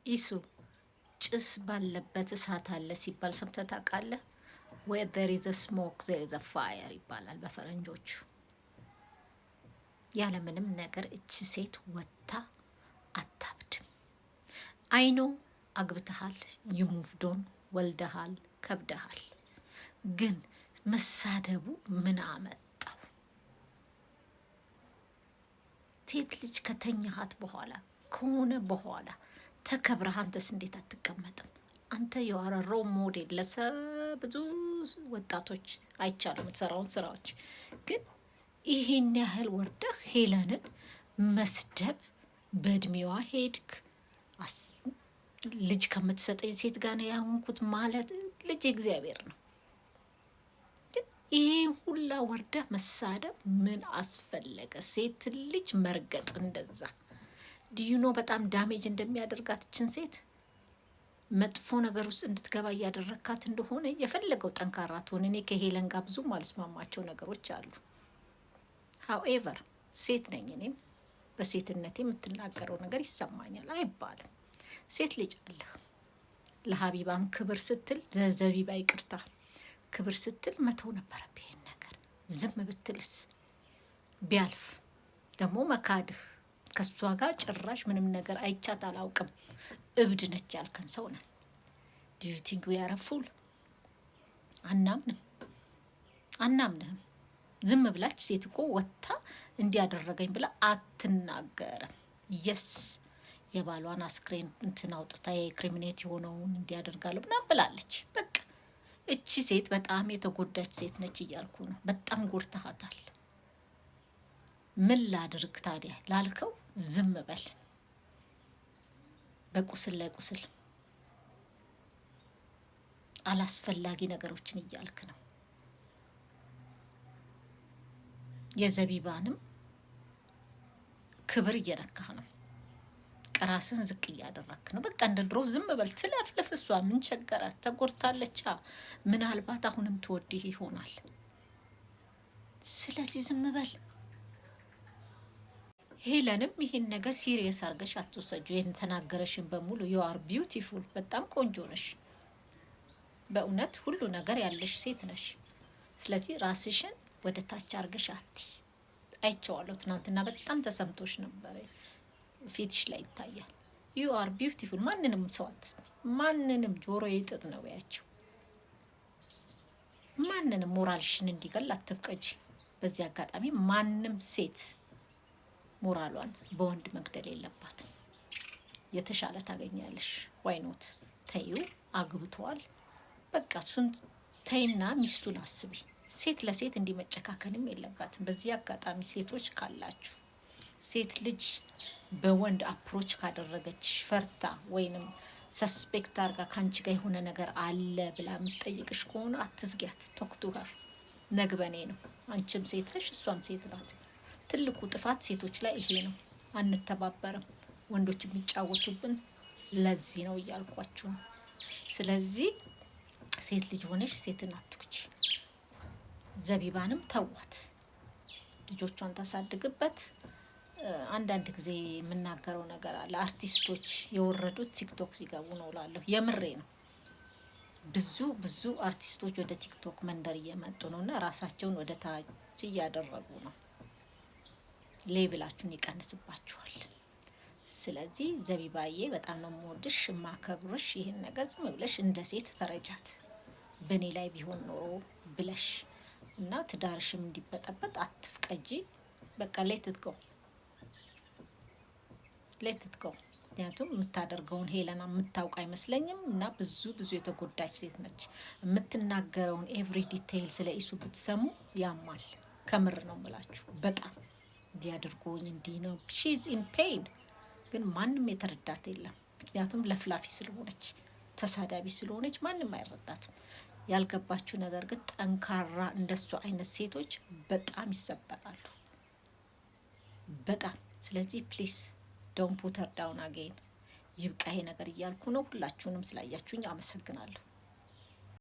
ኢሱ ጭስ ባለበት እሳት አለ ሲባል ሰምተህ ታውቃለህ? where there is a smoke there is a fire ይባላል በፈረንጆቹ። ያለምንም ነገር እቺ ሴት ወጥታ አታብድም። አይኖ አግብተሃል፣ ይሙቭዶን ወልደሃል፣ ከብደሃል። ግን መሳደቡ ምን አመጣው? ሴት ልጅ ከተኛሃት በኋላ ከሆነ በኋላ ተከብረህ አንተስ እንዴት አትቀመጥም? አንተ የዋረ ሮል ሞዴል ለብዙ ወጣቶች አይቻሉ የምትሰራውን ስራዎች። ግን ይሄን ያህል ወርደህ ሄለንን መስደብ፣ በእድሜዋ ሄድክ፣ ልጅ ከምትሰጠኝ ሴት ጋር ነው ያሆንኩት ማለት ልጅ እግዚአብሔር ነው። ይሄ ሁላ ወርደህ መሳደብ ምን አስፈለገ? ሴት ልጅ መርገጥ እንደዛ ዲዩኖ በጣም ዳሜጅ እንደሚያደርጋት እችን ሴት መጥፎ ነገር ውስጥ እንድትገባ እያደረካት እንደሆነ የፈለገው ጠንካራ ትሆን። እኔ ከሄለን ጋር ብዙም አልስማማቸው ነገሮች አሉ። ሀውኤቨር ሴት ነኝ፣ እኔም በሴትነት የምትናገረው ነገር ይሰማኛል አይባልም። ሴት ልጅ አለህ። ለሀቢባም ክብር ስትል ዘቢባ ይቅርታ ክብር ስትል መተው ነበረብህ። ይሄን ነገር ዝም ብትልስ ቢያልፍ ደግሞ መካድህ። ከሷ ጋር ጭራሽ ምንም ነገር አይቻት አላውቅም። እብድ ነች ያልከን ሰው ነን። ዱ ዩ ቲንክ ዊ አር ፉል? አናምንህም። ዝም ብላች ሴት እኮ ወጥታ እንዲያደረገኝ ብላ አትናገርም። የስ የባሏን አስክሬን እንትን አውጥታ የክሪሚኔት የሆነውን እንዲያደርጋለሁ ምናምን ብላለች። በቃ እቺ ሴት በጣም የተጎዳች ሴት ነች እያልኩ ነው። በጣም ጎድተሃታል። ምን ላድርግ ታዲያ ላልከው ዝም በል። በቁስል ላይ ቁስል አላስፈላጊ ነገሮችን እያልክ ነው። የዘቢባንም ክብር እየነካህ ነው። ራስን ዝቅ እያደረክ ነው። በቃ እንደ ድሮ ዝም በል። ትለፍልፍ። እሷ ምን ቸገራት? ተጎድታለቻ። ምናልባት አሁንም ትወድህ ይሆናል። ስለዚህ ዝም በል። ሄለንም ይሄን ነገር ሲሪየስ አርገሽ አትወሰጁ። የተናገረሽን በሙሉ ዩ አር ቢዩቲፉል፣ በጣም ቆንጆ ነሽ። በእውነት ሁሉ ነገር ያለሽ ሴት ነሽ። ስለዚህ ራስሽን ወደ ታች አርገሽ አቲ አይቼዋለሁ። ትናንትና በጣም ተሰምቶሽ ነበረ፣ ፊትሽ ላይ ይታያል። ዩ አር ቢዩቲፉል። ማንንም ሰው አትስሚ። ማንንም ጆሮ ይጥጥ ነው ያቸው። ማንንም ሞራልሽን እንዲገል አትፍቀጂ። በዚህ አጋጣሚ ማንም ሴት ሞራሏን በወንድ መግደል የለባትም። የተሻለ ታገኛለሽ። ዋይኖት ተዩ። አግብቷል። በቃ እሱን ተይና ሚስቱን አስቢ። ሴት ለሴት እንዲህ መጨካከንም የለባትም። በዚህ አጋጣሚ ሴቶች ካላችሁ ሴት ልጅ በወንድ አፕሮች ካደረገች ፈርታ ወይንም ሰስፔክት አርጋ ከአንቺ ጋር የሆነ ነገር አለ ብላ የምትጠይቅሽ ከሆነ አትዝጊያት። ቶክቱ ጋር ነግበኔ ነው። አንቺም ሴት ነሽ፣ እሷም ሴት ናት። ትልቁ ጥፋት ሴቶች ላይ ይሄ ነው። አንተባበርም። ወንዶች የሚጫወቱብን ለዚህ ነው እያልኳችሁ ነው። ስለዚህ ሴት ልጅ ሆነሽ ሴትን አትኩቺ። ዘቢባንም ተዋት፣ ልጆቿን ታሳድግበት። አንዳንድ ጊዜ የምናገረው ነገር አለ። አርቲስቶች የወረዱት ቲክቶክ ሲገቡ ነው እላለሁ። የምሬ ነው። ብዙ አርቲስቶች ወደ ቲክቶክ መንደር እየመጡ ነው እና ራሳቸውን ወደ ታች እያደረጉ ነው። ሌብላችሁን ይቀንስባችኋል። ስለዚህ ዘቢባዬ በጣም ነው የምወድሽ የማከብርሽ። ይህን ነገር ዝም ብለሽ እንደ ሴት ተረጃት። በእኔ ላይ ቢሆን ኖሮ ብለሽ እና ትዳርሽም እንዲበጠበጥ አትፍቀጂ። በቃ ሌትትገው። ምክንያቱም የምታደርገውን ሄለና የምታውቅ አይመስለኝም እና ብዙ የተጎዳች ሴት ነች። የምትናገረውን ኤቭሪ ዲቴይል ስለ ኢሱ ብትሰሙ ያማል። ከምር ነው የምላችሁ። በጣም እንዲህ አድርጎኝ እንዲህ ነው። ሺዝ ኢን ፔን። ግን ማንም የተረዳት የለም። ምክንያቱም ለፍላፊ ስለሆነች፣ ተሳዳቢ ስለሆነች ማንም አይረዳትም። ያልገባችሁ ነገር ግን ጠንካራ እንደሱ አይነት ሴቶች በጣም ይሰበራሉ። በጣም። ስለዚህ ፕሊስ ዶንት ፑት ሄር ዳውን አጌን። ይብቃ ይሄ ነገር እያልኩ ነው። ሁላችሁንም ስላያችሁኝ አመሰግናለሁ።